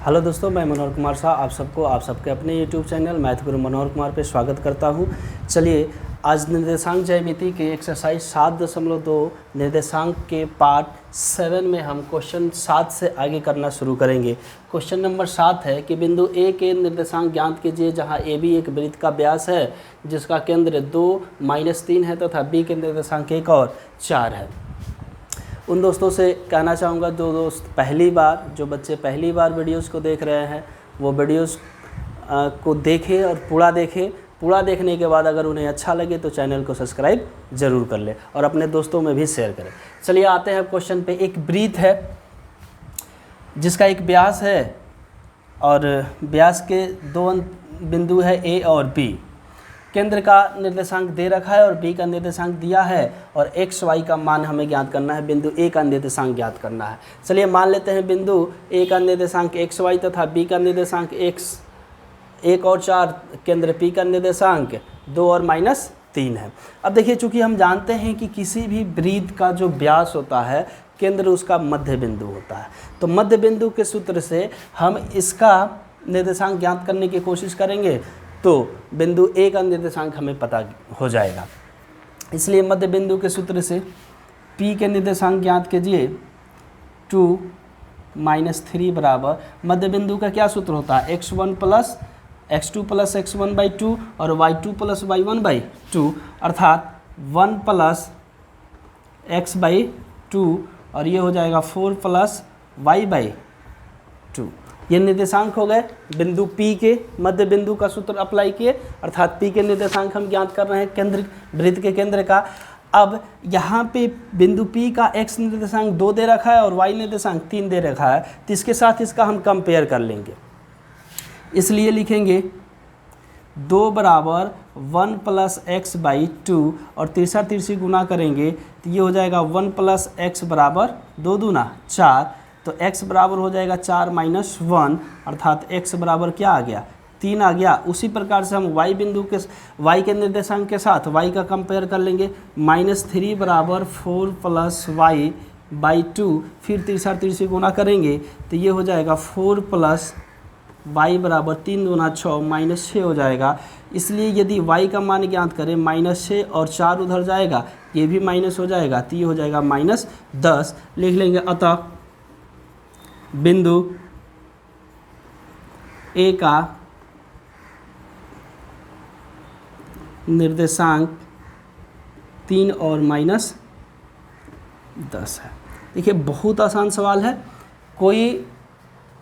Hello दोस्तों, मैं मनोहर कुमार शाह आप सबके अपने यूट्यूब चैनल मैथ गुरु मनोहर कुमार पे स्वागत करता हूं। चलिए, आज निर्देशांक ज्यामिति के एक्सरसाइज 7.2 निर्देशांक के पार्ट 7 में हम क्वेश्चन 7 से आगे करना शुरू करेंगे। क्वेश्चन नंबर 7 है कि बिंदु ए के निर्देशांक ज्ञात कीजिए जहां ए बी एक वृत्त का व्यास है जिसका केंद्र 2, -3 है तथा बी के निर्देशांक 1 और 4 है। उन दोस्तों से कहना चाहूँगा जो बच्चे पहली बार वीडियोस को देख रहे हैं वो वीडियोस को देखें और पूरा देखें। पूरा देखने के बाद अगर उन्हें अच्छा लगे तो चैनल को सब्सक्राइब ज़रूर कर लें और अपने दोस्तों में भी शेयर करें। चलिए आते हैं क्वेश्चन पे। एक वृत्त है जिसका एक व्यास है और व्यास के दो बिंदु है ए और बी। केंद्र का निर्देशांक दे रखा है और बी का निर्देशांक दिया है और एक्स वाई का मान हमें ज्ञात करना है, बिंदु ए का निर्देशांक ज्ञात करना है। चलिए मान लेते हैं बिंदु ए का निर्देशांक एक्स वाई तथा बी का निर्देशांक एक्स 1 और 4, केंद्र पी का निर्देशांक 2 और -3 है। अब देखिए, चूंकि हम जानते हैं कि किसी भी वृत्त का जो व्यास होता है केंद्र उसका मध्य बिंदु होता है, तो मध्य बिंदु के सूत्र से हम इसका निर्देशांक ज्ञात करने की कोशिश करेंगे तो बिंदु ए का निर्देशांक हमें पता हो जाएगा। इसलिए मध्य बिंदु के सूत्र से P के निर्देशांक ज्ञात कीजिए 2 -3 बराबर मध्य बिंदु का क्या सूत्र होता है, x1 + x2 + x1/2 और y2 + y1/2 अर्थात 1 + x/2 और ये हो जाएगा 4 + y/2। ये निर्देशांक हो गए बिंदु P के। मध्य बिंदु का सूत्र अप्लाई किए अर्थात P के निर्देशांक हम ज्ञात कर रहे हैं केंद्र वृत्त के केंद्र का। अब यहाँ पे बिंदु P का x निर्देशांक 2 दे रखा है और y निर्देशांक 3 दे रखा है, तो इसके साथ इसका हम कंपेयर कर लेंगे। इसलिए लिखेंगे 2 बराबर 1 + x/2 और तिरछी गुना करेंगे तो ये हो जाएगा 1 + x बराबर 2 दूना 4, तो x बराबर हो जाएगा 4 - 1 अर्थात x बराबर क्या आ गया, 3 आ गया। उसी प्रकार से हम y बिंदु के y के निर्देशांक के साथ y का कंपेयर कर लेंगे। -3 बराबर 4 + y/2, फिर तिरछी गुना करेंगे तो ये हो जाएगा 4 + y बराबर 3 दूना 6 -6 हो जाएगा। इसलिए यदि y का मान ज्ञात करें -6 और 4 उधर जाएगा ये भी माइनस हो जाएगा तो ये हो जाएगा -10 लिख लेंगे। अतः बिंदु ए का निर्देशांक 3 और -10 है। देखिए, बहुत आसान सवाल है, कोई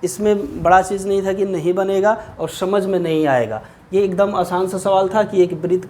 इसमें बड़ा चीज़ नहीं था कि नहीं बनेगा और समझ में नहीं आएगा। ये एकदम आसान सा सवाल था कि एक वृत्त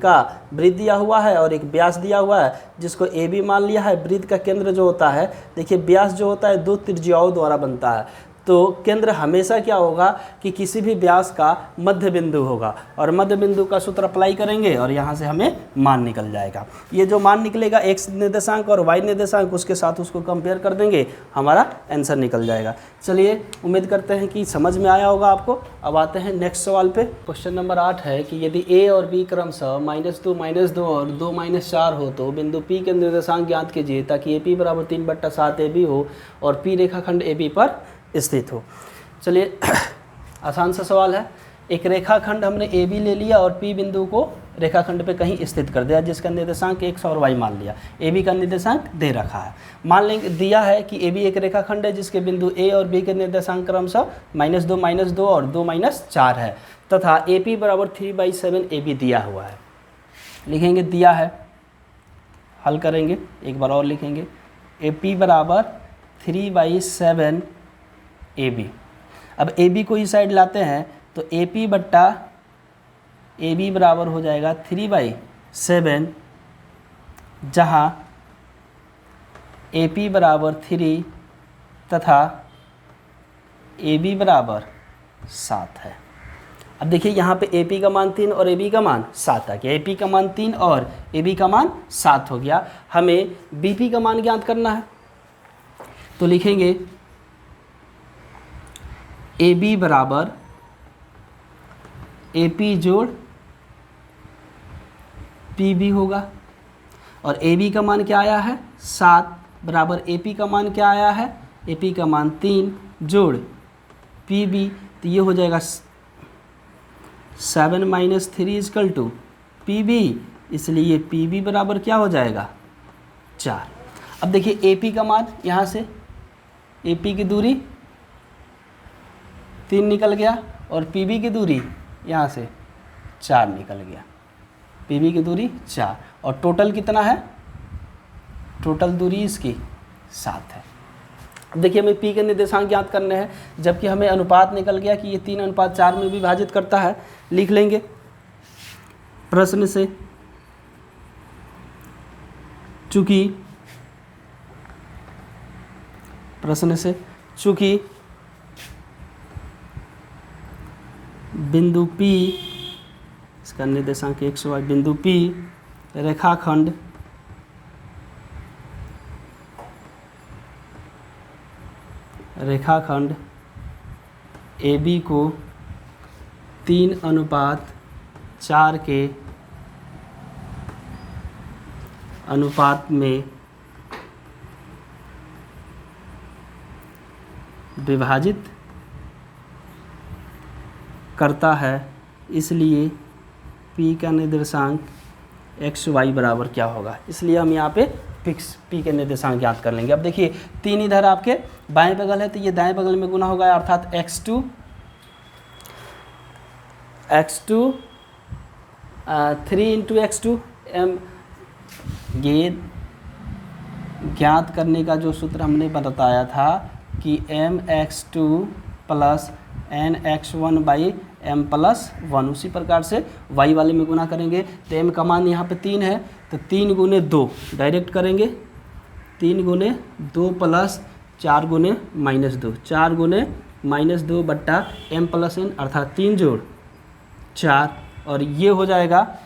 दिया हुआ है और एक व्यास दिया हुआ है जिसको ए बी मान लिया है। वृत्त का केंद्र जो होता है, देखिए व्यास जो होता है 2 त्रिज्याओं द्वारा बनता है, तो केंद्र हमेशा क्या होगा कि किसी भी व्यास का मध्य बिंदु होगा और मध्य बिंदु का सूत्र अप्लाई करेंगे और यहाँ से हमें मान निकल जाएगा। ये जो मान निकलेगा x निर्देशांक और y निर्देशांक उसके साथ उसको कंपेयर कर देंगे, हमारा आंसर निकल जाएगा। चलिए, उम्मीद करते हैं कि समझ में आया होगा आपको। अब आते हैं नेक्स्ट सवाल पे। क्वेश्चन नंबर 8 है कि यदि a और b क्रमशः -2 और 2 -4 हो तो बिंदु P के निर्देशांक ज्ञात कीजिए ताकि AP बराबर 3/7 AB हो और P रेखाखंड AB पर स्थित हो। चलिए, आसान सा सवाल है। एक रेखाखंड हमने ए बी ले लिया और P बिंदु को रेखाखंड पे कहीं स्थित कर दिया जिसका निर्देशांक x और y मान लिया। ए बी का निर्देशांक दे रखा है। मान लेंगे दिया है कि ए बी एक रेखाखंड है जिसके बिंदु a और b के निर्देशांक क्रमशः -2 और 2 -4 है तथा AP बराबर 3/7 AB दिया हुआ है। लिखेंगे दिया है, हल करेंगे, एक बार और लिखेंगे AP बराबर 3/7 AB। अब AB को इस साइड लाते हैं तो AP बट्टा AB बराबर हो जाएगा 3/7, जहाँ AP बराबर 3 तथा AB बराबर 7 है। अब देखिए, यहाँ पे AP का मान 3 और AB का मान 7 आ गया। AP का मान 3 और AB का मान 7 हो गया। हमें BP का मान ज्ञात करना है, तो लिखेंगे AB बराबर AP जोड़ PB होगा और AB का मान क्या आया है 7 बराबर AP का मान क्या आया है, AP का मान 3 जोड़ पी बी, तो ये हो जाएगा 7 minus 3 equal to P B, इसलिए पी बी बराबर क्या हो जाएगा 4। अब देखिए ए पी का मान यहाँ से ए पी की दूरी 3 निकल गया और पी बी की दूरी यहाँ से 4 निकल गया, पी बी की दूरी 4 और टोटल कितना है, टोटल दूरी इसकी 7 है। अब देखिए हमें पी के निर्देशांक ज्ञात करने हैं, जबकि हमें अनुपात निकल गया कि ये 3:4 में विभाजित करता है। लिख लेंगे प्रश्न से, चूँकि बिंदु P, इसका निर्देशांक XY, बिंदु P रेखाखंड AB को 3:4 के अनुपात में विभाजित करता है, इसलिए P का निर्देशांक XY बराबर क्या होगा, इसलिए हम यहाँ पे फिक्स P के निर्देशांक ज्ञात कर लेंगे। अब देखिए 3 इधर आपके बाएं बगल है, तो ये दाएं बगल में गुना होगा, अर्थात x2 3 इंटू x2 m। ये ज्ञात करने का जो सूत्र हमने बताया था कि mx2 plus nx1 by m plus 1, उसी प्रकार से y वाले में गुना करेंगे तो m का मान यहाँ पे 3 है, तो 3 गुने 2 डायरेक्ट करेंगे, 3 गुने 2 प्लस 4 गुने माइनस 2, 4 गुने माइनस 2 बट्टा m प्लस n, अर्थात 3 जोड़ 4, और ये हो जाएगा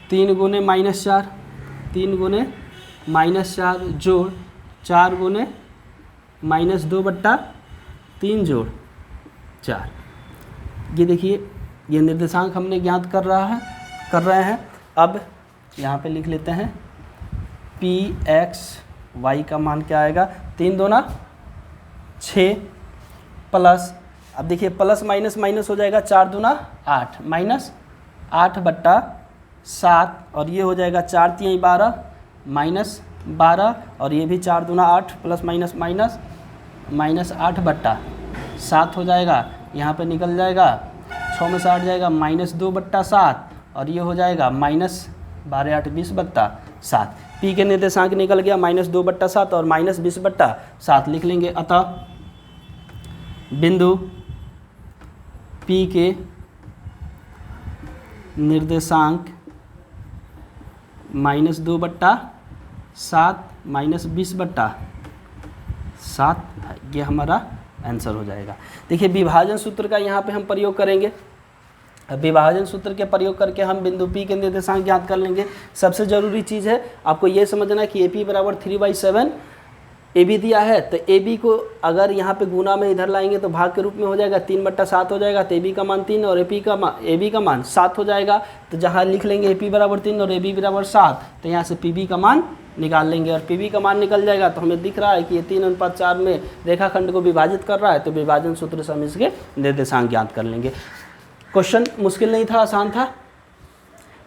3 गुने माइनस 4, 3 गुने माइनस 4 जोड़ 4 गुने माइनस 2 बट्टा 3 जोड़ 4। ये देखिए ये निर्देशांक हमने ज्ञात कर रहे हैं। अब यहाँ पे लिख लेते हैं पी एक्स वाई का मान क्या आएगा, 3 दूना 6 प्लस, अब देखिए प्लस माइनस माइनस हो जाएगा, 4 दूना 8 माइनस 8 बट्टा 7, और ये हो जाएगा 4 3 12 माइनस 12, और ये भी 4 दूना 8 प्लस माइनस माइनस माइनस 8 बट्टा 7 हो जाएगा, यहाँ पे निकल जाएगा 6 में से 8 जाएगा माइनस 2 बट्टा 7, और ये हो जाएगा माइनस 12 8 20 बट्टा 7। पी के निर्देशांक निकल गया माइनस 2 बट्टा 7 और माइनस 20 बट्टा 7 लिख लेंगे। अतः बिंदु पी के निर्देशांक माइनस 2 बट्टा 7 माइनस 20 बट्टा 7, ये हमारा आंसर हो जाएगा। देखिए विभाजन सूत्र का यहाँ पे हम प्रयोग करेंगे। अब विभाजन सूत्र के प्रयोग करके हम बिंदु P के निर्देशांक ज्ञात कर लेंगे। सबसे ज़रूरी चीज़ है आपको ये समझना कि AP बराबर 3/7 AB दिया है, तो AB को अगर यहाँ पे गुना में इधर लाएंगे तो भाग के रूप में हो जाएगा, 3/7 हो जाएगा, तो AB का मान 3 और AB का मान 7 हो जाएगा। तो जहाँ लिख लेंगे AP बराबर 3 और AB बराबर 7, तो यहाँ से PB का मान निकाल लेंगे, और PB का मान निकल जाएगा तो हमें दिख रहा है कि ये 3:4 में रेखाखंड को विभाजित कर रहा है, तो विभाजन सूत्र से हम इसके निर्देशांक ज्ञात कर लेंगे। क्वेश्चन मुश्किल नहीं था, आसान था।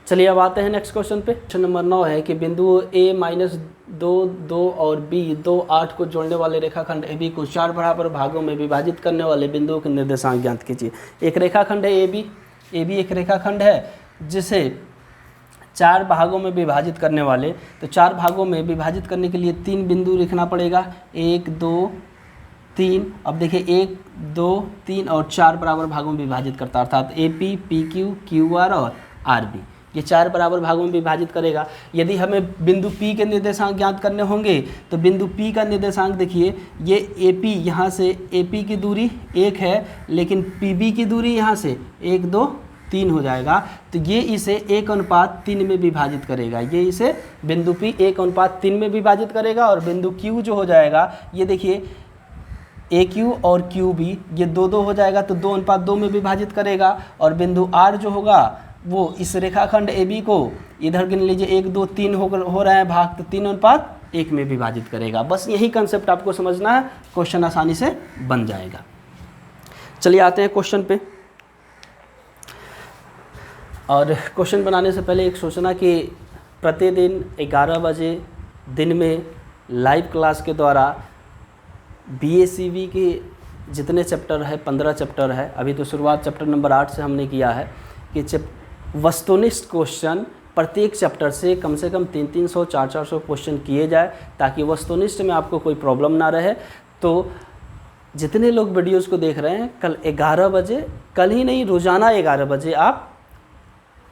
चलिए अब आते हैं नेक्स्ट क्वेश्चन पे। क्वेश्चन नंबर 9 है कि बिंदु A -2 2 और B 2 8 को जोड़ने वाले रेखाखंड AB को 4 बराबर भागों में विभाजित करने वाले बिंदुओं के निर्देशांक ज्ञात कीजिए। एक रेखाखंड है AB एक रेखाखंड है जिसे 4 भागों में विभाजित करने वाले, तो 4 भागों में विभाजित करने के लिए 3 बिंदु लिखना पड़ेगा, 1 2 3। अब देखिए 1 2 3 और 4 बराबर भागों में विभाजित करता है, अर्थात AP PQ QR और RB, ये 4 बराबर भागों में विभाजित करेगा। यदि हमें बिंदु P के निर्देशांक ज्ञात करने होंगे तो बिंदु P का निर्देशांक देखिए, ये AP यहाँ से AP की दूरी 1 है, लेकिन PB की दूरी यहाँ से 1 2 3 हो जाएगा, तो ये इसे 1:3 में विभाजित करेगा। ये इसे बिंदु P 1:3 में विभाजित करेगा, और बिंदु Q जो हो जाएगा, ये देखिए AQ और QB ये 2 हो जाएगा, तो 2:2 में विभाजित करेगा, और बिंदु R जो होगा वो इस रेखाखंड AB को इधर गिन लीजिए 1 2 3 हो रहा है भाग, तो 1 में विभाजित करेगा। बस यही कंसेप्ट आपको समझना है, क्वेश्चन आसानी से बन जाएगा। चलिए आते हैं क्वेश्चन पे। और क्वेश्चन बनाने से पहले एक सोचना कि प्रतिदिन 11 बजे दिन में लाइव क्लास के द्वारा BACV के जितने चैप्टर है, 15 चैप्टर है, अभी तो शुरुआत चैप्टर नंबर 8 से हमने किया है, कि वस्तुनिष्ठ क्वेश्चन प्रत्येक चैप्टर से कम 300 400 क्वेश्चन किए जाए, ताकि वस्तुनिष्ठ में आपको कोई प्रॉब्लम ना रहे। तो जितने लोग वीडियोस को देख रहे हैं, कल 11 बजे, कल ही नहीं रोज़ाना 11 बजे आप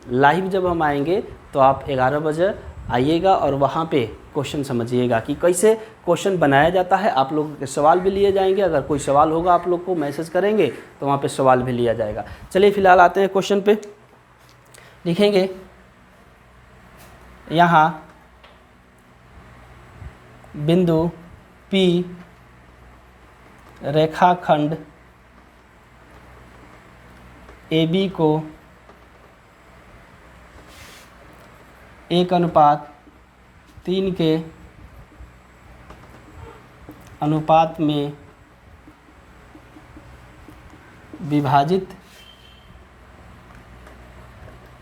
लाइव जब हम आएंगे तो आप 11 बजे आइएगा और वहाँ पे क्वेश्चन समझिएगा कि कैसे क्वेश्चन बनाया जाता है। आप लोगों के सवाल भी लिए जाएंगे, अगर कोई सवाल होगा आप लोग को मैसेज करेंगे तो वहाँ पे सवाल भी लिया जाएगा। चलिए फिलहाल आते हैं क्वेश्चन पे। लिखेंगे यहाँ बिंदु P रेखाखंड AB को 1:3 के अनुपात में विभाजित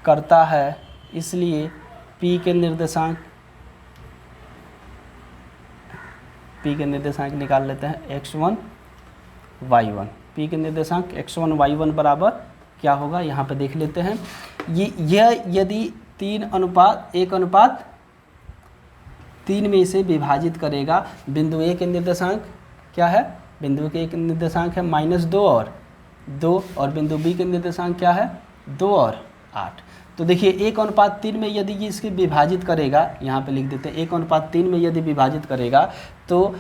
करता है, इसलिए P के निर्देशांक निकाल लेते हैं x1 y1। P के निर्देशांक x1 y1 बराबर क्या होगा, यहाँ पे देख लेते हैं। यह यदि 1:3 में इसे विभाजित करेगा, बिंदु A के निर्देशांक क्या है, बिंदु के एक निर्देशांक है -2 और 2, और बिंदु B के निर्देशांक क्या है 2 और 8। तो देखिए 1:3 में यदि ये इसके विभाजित करेगा, यहाँ पे लिख देते हैं 1:3 में यदि विभाजित करेगा तो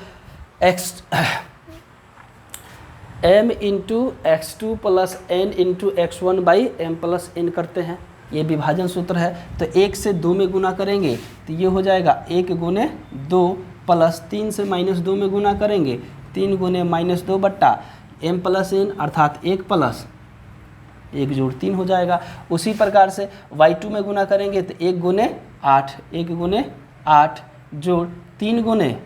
m into x2 plus n into x1 by m plus n करते हैं, ये विभाजन सूत्र है। तो 1 से 2 में गुना करेंगे तो ये हो जाएगा 1 गुने 2 प्लस 3 से -2 में गुना करेंगे 3 गुने -2 बट्टा m प्लस n अर्थात 1 प्लस 1 जोड़ 3 हो जाएगा। उसी प्रकार से y2 में गुना करेंगे तो 1 गुने 8, 1 गुने 8 जोड़ 3 गुने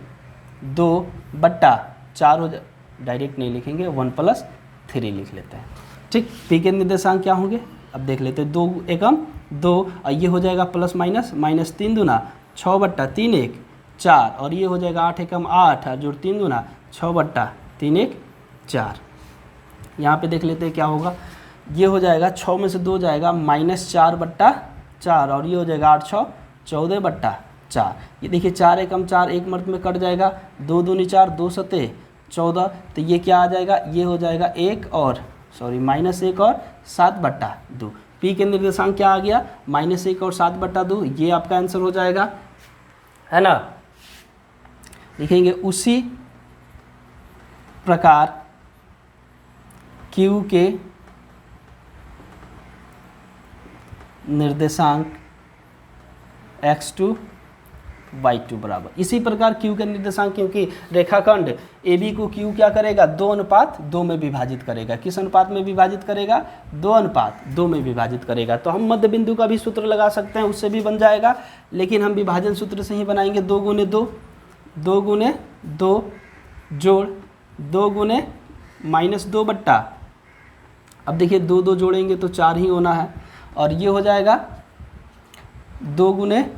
2 बट्टा 4 हो जाए, डायरेक्ट नहीं लिखेंगे, 1 प्लस 3 लिख लेते हैं। ठीक, P के निर्देशांक क्या होंगे अब देख लेते हैं। 2 एकम 2 और ये हो जाएगा प्लस माइनस, -3 दूना 6 बट्टा 3 1 4, और ये हो जाएगा 8 एकम 8 जोड़ 3 दूना 6 बट्टा 3 1 4। यहाँ पे देख लेते हैं क्या होगा, ये हो जाएगा 6 में से 2 जाएगा -4 बट्टा 4, और ये हो जाएगा 8 6 14 बट्टा 4। ये देखिए 4 एकम 4 एक मर्द में कट जाएगा, 2 दूनी 4 2 सते 14, तो ये क्या आ जाएगा, ये हो जाएगा -1 और 7 बट्टा 2। P के निर्देशांक क्या आ गया, -1 और 7 बट्टा 2, ये आपका आंसर हो जाएगा, है ना। लिखेंगे उसी प्रकार Q के निर्देशांक x2 y2 बराबर, इसी प्रकार Q के निर्देशांक, क्योंकि रेखाखंड AB को Q क्या करेगा 2:2 में विभाजित करेगा। किस अनुपात में विभाजित करेगा, 2:2 में विभाजित करेगा। तो हम मध्य बिंदु का भी सूत्र लगा सकते हैं, उससे भी बन जाएगा, लेकिन हम विभाजन सूत्र से ही बनाएंगे। 2 गुने 2 2 गुने 2 जोड़ 2 गुने -2 बट्टा, अब देखिए 2 2 जोड़ेंगे तो 4 ही होना है, और ये हो जाएगा 2 गुने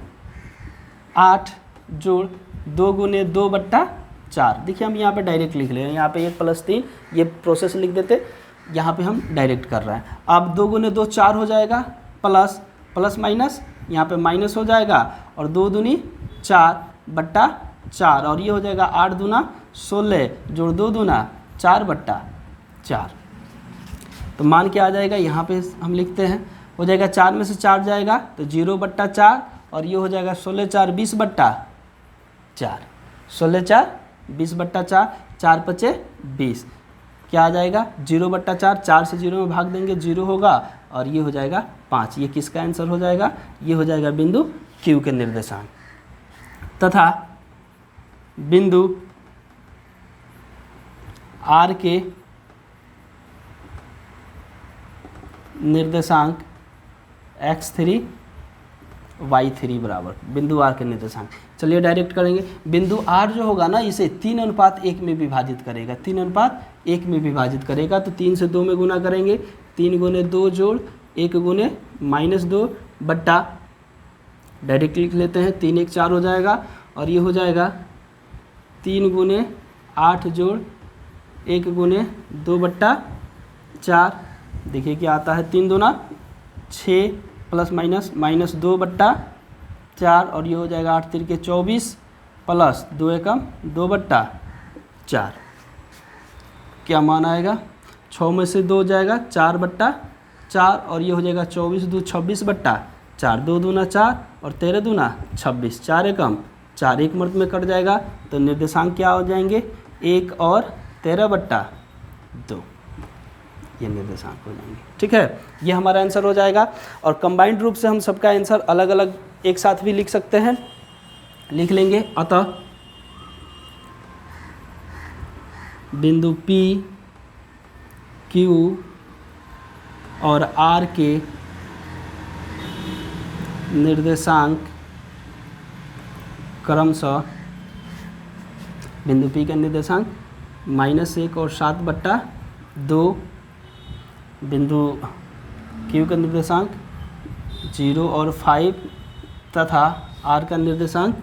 8 जोड़ 2 गुने 2 बट्टा 4। देखिए हम यहाँ पे डायरेक्ट लिख ले रहे हैं, यहाँ पे 1 प्लस 3 ये प्रोसेस लिख देते, यहाँ पे हम डायरेक्ट कर रहे हैं। अब 2 गुने 2 4 हो जाएगा, प्लस प्लस माइनस यहाँ पे माइनस हो जाएगा, और 2 दूनी 4 बट्टा 4, और ये हो जाएगा 8 दूना 16 जोड़ 2 दूना 4 बट्टा 4। तो मान क्या आ जाएगा, यहाँ पे हम लिखते हैं, हो जाएगा 4 में से 4 जाएगा तो 0 बट्टा 4, और ये हो जाएगा 16 4 20 बट्टा 4, 16 4 20 बट्टा 4, 4 पचे 20, क्या आ जाएगा 0 बट्टा 4, 4 से 0 में भाग देंगे 0 होगा, और ये हो जाएगा 5। ये किसका आंसर हो जाएगा, ये हो जाएगा बिंदु Q के निर्देशांक। तथा बिंदु R के निर्देशांक x3 y3 बराबर बिंदु आर के निर्देशांक। चलिए डायरेक्ट करेंगे। बिंदु आर जो होगा ना इसे 3:1 में विभाजित करेगा, 3:1 में विभाजित करेगा। तो 3 से 2 में गुना करेंगे, 3 गुने 2 जोड़ 1 गुने -2 बट्टा, डायरेक्ट लिख लेते हैं, 3 1 4 हो जाएगा और ये हो जाएगा 3 गुने 8 जोड़ 1 गुने 2 बट्टा 4। देखिए क्या आता है, 3 दूना 6 प्लस माइनस 2 बट्टा 4 और ये हो जाएगा 8 तिरके 24 प्लस 2 एकम 2 बट्टा 4। क्या मान आएगा, 6 में से 2 जाएगा 4 बट्टा 4 और ये हो जाएगा 24 2 26 बट्टा 4, 2 दूना 4 और 13 दूना 26, 4 एकम 4, 1 मर्द में कट जाएगा। तो निर्देशांक क्या हो जाएंगे, 1 और 13 बट्टा 2, ये निर्देशांक हो जाएंगे। ठीक है, ये हमारा आंसर हो जाएगा। और कंबाइंड रूप से हम सबका आंसर अलग अलग एक साथ भी लिख सकते हैं, लिख लेंगे। अतः बिंदु P, Q और R के निर्देशांक क्रमशः, बिंदु P का निर्देशांक -1 और 7 बट्टा 2, बिंदु Q का निर्देशांक 0 और 5 तथा R का निर्देशांक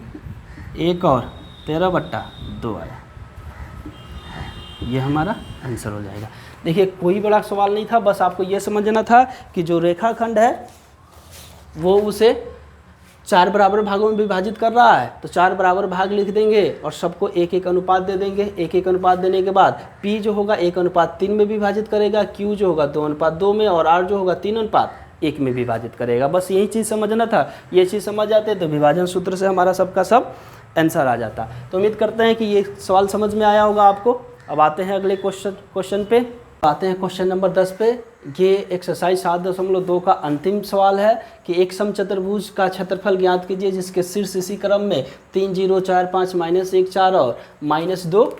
1 और 13 बट्टा 2 आया। ये हमारा आंसर हो जाएगा। देखिए कोई बड़ा सवाल नहीं था, बस आपको ये समझना था कि जो रेखाखंड है वो उसे 4 बराबर भागों में विभाजित कर रहा है, तो 4 बराबर भाग लिख देंगे और सबको 1-1 अनुपात दे देंगे। 1-1 अनुपात देने के बाद P जो होगा 1:3 में विभाजित करेगा, Q जो होगा 2:2 में और R जो होगा 3:1 में विभाजित करेगा। बस यही चीज़ समझना था। ये चीज़ समझ जाते तो विभाजन सूत्र से हमारा सबका सब आंसर आ जाता। तो उम्मीद करते हैं कि ये सवाल समझ में आया होगा आपको। अब आते हैं अगले क्वेश्चन पे, आते हैं क्वेश्चन नंबर 10 पे। ये एक्सरसाइज 7.2 का अंतिम सवाल है कि एक समचतुर्भुज का क्षेत्रफल ज्ञात कीजिए जिसके शीर्ष इसी क्रम में 3 0 4 5 -1 4 और -2,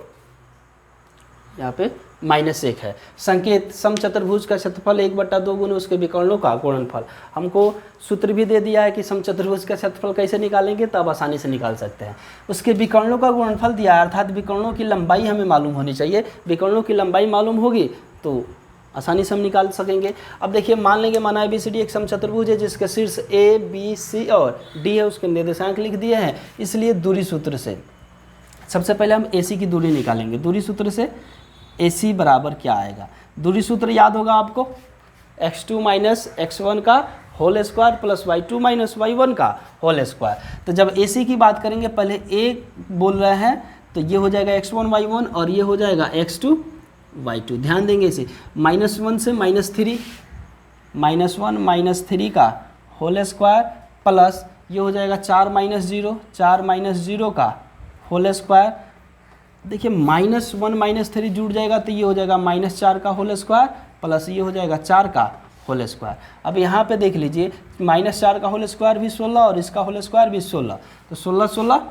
यहाँ पे -1 है। संकेत समचतुर्भुज का क्षेत्रफल 1/2 गुने उसके विकर्णों का गुणनफल। हमको सूत्र भी दे दिया है कि समचतुर्भुज का क्षेत्रफल कैसे निकालेंगे, तब आसानी से निकाल सकते हैं। उसके विकर्णों का गुणनफल दिया है, अर्थात विकर्णों की लंबाई हमें मालूम होनी चाहिए। विकर्णों की लंबाई मालूम होगी तो आसानी से हम निकाल सकेंगे। अब देखिए मान लेंगे माना ABCD एक समचतुर्भुज है जिसके शीर्ष A, B, C और D है, उसके निर्देशांक लिख दिए हैं। इसलिए दूरी सूत्र से सबसे पहले हम AC की दूरी निकालेंगे। दूरी सूत्र से AC बराबर क्या आएगा, दूरी सूत्र याद होगा आपको, x2 - x1 का whole square plus y2 - y1 का होल स्क्वायर। तो जब AC की बात करेंगे पहले A बोल रहे हैं तो ये हो जाएगा x1 y1 और ये हो जाएगा x2 y2। ध्यान देंगे इसे, -1 से -3, -1 -3 का होल स्क्वायर प्लस ये हो जाएगा 4 -0 का होल स्क्वायर। देखिए -1 -3 जुड़ जाएगा तो ये हो जाएगा -4 का होल स्क्वायर प्लस ये हो जाएगा 4 का होल स्क्वायर। अब यहाँ पे देख लीजिए -4 का होल स्क्वायर भी 16 और इसका होल स्क्वायर भी 16, तो 16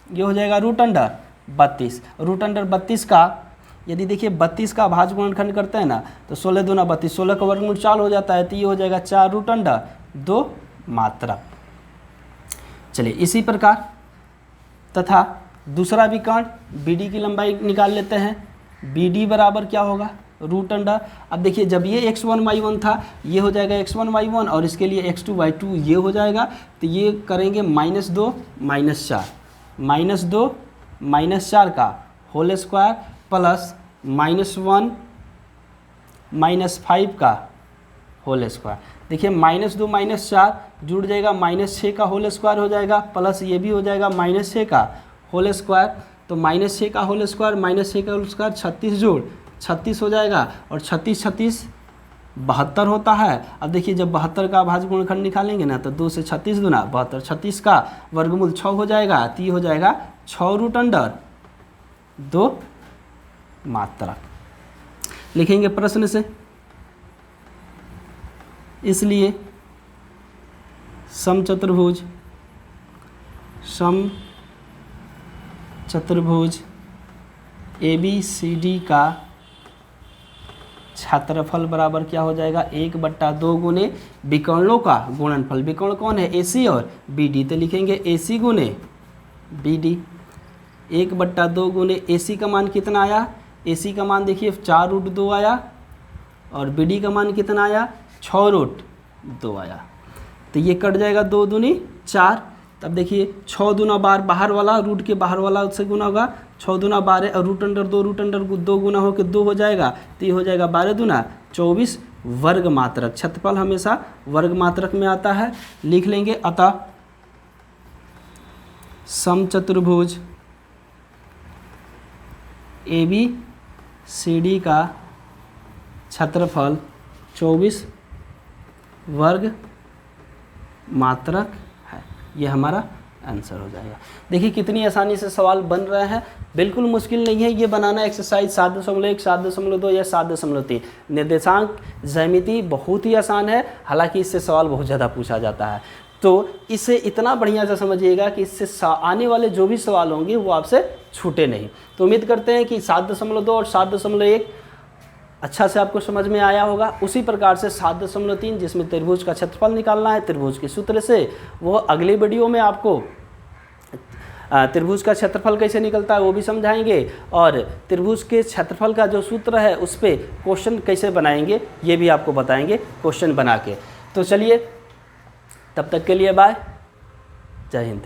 ये हो जाएगा √32। √32 का यदि देखिए 32 का भाज्य गुणनखंड करते हैं ना तो 16 दूना 32, 16 का वर्गमूल 4 हो जाता है, तो ये हो जाएगा 4√2 मात्रक। चलिए इसी प्रकार तथा दूसरा विकर्ण BD की लंबाई निकाल लेते हैं। BD बराबर क्या होगा, √। अब देखिए जब ये x1 y1 था ये हो जाएगा x1 y1 और इसके लिए x2 y2 ये हो जाएगा, तो ये करेंगे -2 -4 का होल स्क्वायर प्लस -1 -5 का होल स्क्वायर। देखिए -2 -4 जुड़ जाएगा, -6 का होल स्क्वायर हो जाएगा प्लस ये भी हो जाएगा -6 का होल स्क्वायर। तो -6 का होल स्क्वायर -6 का होल स्क्वायर 36 जोड़ 36 हो जाएगा और 36 36 72 होता है। अब देखिए जब 72 का भाज्य गुणनखंड निकालेंगे ना तो 2 से 36 दूना 72, 36 का वर्गमूल 6 हो जाएगा, तो ये हो जाएगा 6√2 मात्रक। लिखेंगे प्रश्न से, इसलिए समचतुर्भुज ABCD का क्षेत्रफल बराबर क्या हो जाएगा 1/2 गुने विकर्णों का गुणनफल। विकर्ण कौन है AC और BD, तो लिखेंगे AC गुने BD। 1/2 गुने AC का मान कितना आया, AC का मान देखिए 4√2 आया और BD का मान कितना आया 6√2 आया। तो ये कट जाएगा 2 दूनी 4। तब देखिए 6 दूना बार बाहर वाला रूट के बाहर वाला उससे गुना होगा, 6 दूना 12 और √2 गुना होकर 2 हो जाएगा, तो ये हो जाएगा 12 दूना 24 वर्ग मात्रक। क्षेत्रफल हमेशा वर्ग मात्रक में आता है, लिख लेंगे। अतः समचतुर्भुज ABCD का क्षेत्रफल 24 वर्ग मात्रक है। ये हमारा आंसर हो जाएगा। देखिए कितनी आसानी से सवाल बन रहे हैं, बिल्कुल मुश्किल नहीं है ये बनाना। एक्सरसाइज 7.1, 7.2 या 7.3 निर्देशांक ज्यामिति बहुत ही आसान है, हालांकि इससे सवाल बहुत ज़्यादा पूछा जाता है। तो इसे इतना बढ़िया से समझिएगा कि इससे आने वाले जो भी सवाल होंगे वो आपसे छूटे नहीं। तो उम्मीद करते हैं कि 7.2 और 7.1 अच्छा से आपको समझ में आया होगा। उसी प्रकार से 7.3 जिसमें त्रिभुज का क्षेत्रफल निकालना है त्रिभुज के सूत्र से, वो अगले वीडियो में आपको त्रिभुज का क्षेत्रफल कैसे निकलता है वो भी समझाएंगे, और त्रिभुज के क्षेत्रफल का जो सूत्र है उस पर क्वेश्चन कैसे बनाएंगे ये भी आपको बताएंगे क्वेश्चन बना के। तो चलिए तब तक के लिए बाय, जय हिंद।